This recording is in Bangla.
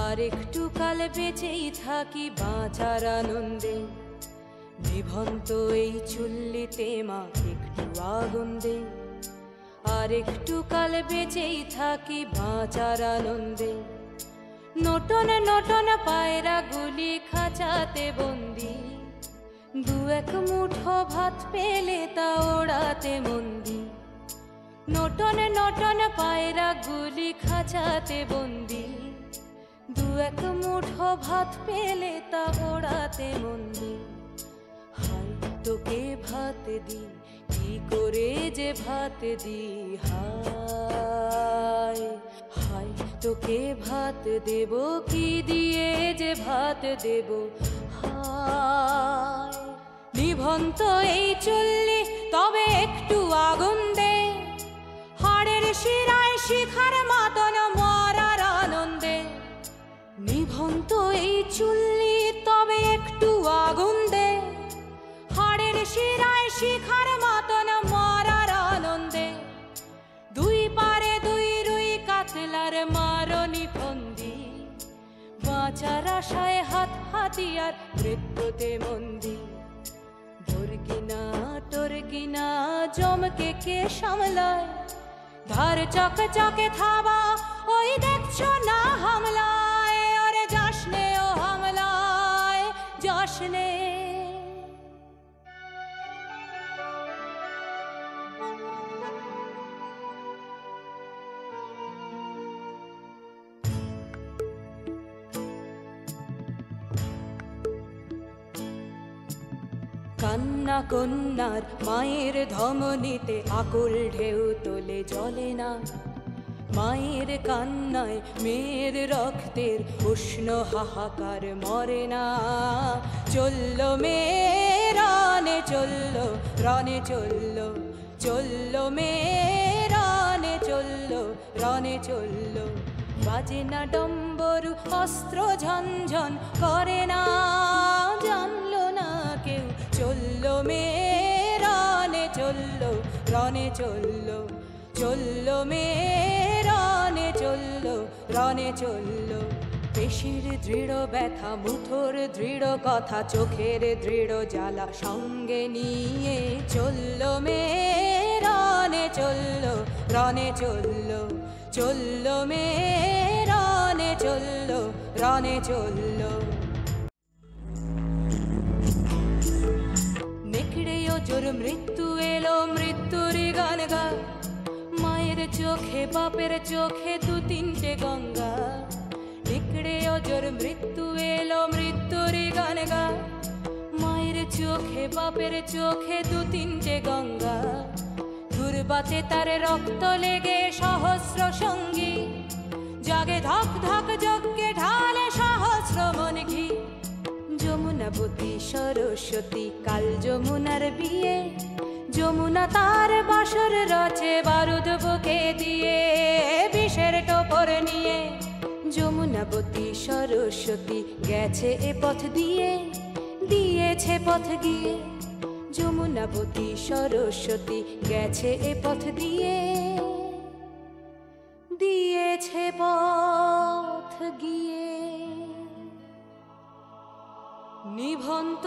আর একটু কাল বেঁচেই থাকি বাঁচার আনন্দে। নিভন্ত এই চুল্লিতে মা একটু আগুন দে, আর একটু কাল বেঁচেই থাকি বাঁচার আনন্দে। নটন নটন পায়রা গুলি খাঁচাতে বন্দি, দু এক মুঠো ভাত পেলে তা ওড়াতে মন্দি। নটন নটন পায়রা গুলি খাঁচাতে বন্দি, দু এক মুঠো ভাত পেলে তা ওড়াতে মন্দি। হাই তোকে ভাত দি, কি করে যে ভাত দি, হাই হাই তোকে ভাত দেব, কি দিয়ে যে ভাত দেব, হাই। নিভন্ত এই চুল্লি তবে একটু আগুন দে, হাড়ের শিরায় শিখার মাতন মরার আনন্দে। নিভন্ত এই চুল্লি তবে একটু আগুন দে, হাড়ের শিরায় শিখার মাতন মরার আনন্দে। দুই পারে দুই রুই কাতলার মারনি ফন্দি, বাঁচার আশায় হাত হাতিয়ার মৃত্যুতে মন্দি। বর্গিনা টর্গিনা জমকে কে সামলায়, ধার চকে চকে থাবা ওই দেখছো না হামলায়। ওরে যাসনে ও হামলায় যাসনে। কান্না কন্যার মায়ের ধমনীতে আকুল ঢেউ তোলে জলে না, মায়ের কান্নায় মেয়ের রক্তের উষ্ণ হাহাকার মরে না। চললো মেয়ে রানে চললো, রানে চললো, চললো মেয়ে রানে চললো, রানে চললো। বাজে না ডম্বরু অস্ত্র ঝনঝন করে না, জানলো না কেউ। চললো মেয়ে রানে চললো, রানে চললো, চললো মেয়ে রানে চললো, রানে চললো। পেশির দৃঢ় ব্যথা, মুঠোর দৃঢ় কথা, চোখের দৃঢ় জ্বালা সঙ্গে নিয়ে চললো মেয়ে রানে চললো, রানে চললো, চললো মেয়ে রানে চললো, রানে চললো। নেকড়ে ওজোর মৃত্যু এলো, মৃত্যুর গান গা, মায়ের চোখে বাপের চোখে দু তিনটে গঙ্গা। নেকড়ে ওজোর মৃত্যু এলো, মৃত্যুর গান গা, মায়ের চোখে বাপের চোখে দু তিনটে গঙ্গা। দুর্বাতে তার রক্ত লেগে সহস্র সঙ্গী, জাগে ধক ধক যজ্ঞে ঢালে সহস্র মন ঘি। যমুনাবতী সরস্বতী কাল যমুনার বিয়ে, যমুনা তার বাসর রচে বারুদ বুকে দিয়ে, বিষের টোপর নিয়ে। যমুনাবতী সরস্বতী গেছে এ পথ দিয়ে, দিয়েছে পথ গিয়ে। যমুনাবতী সরস্বতী গেছে এ পথ দিয়ে, দিয়েছে পথ। নিভন্ত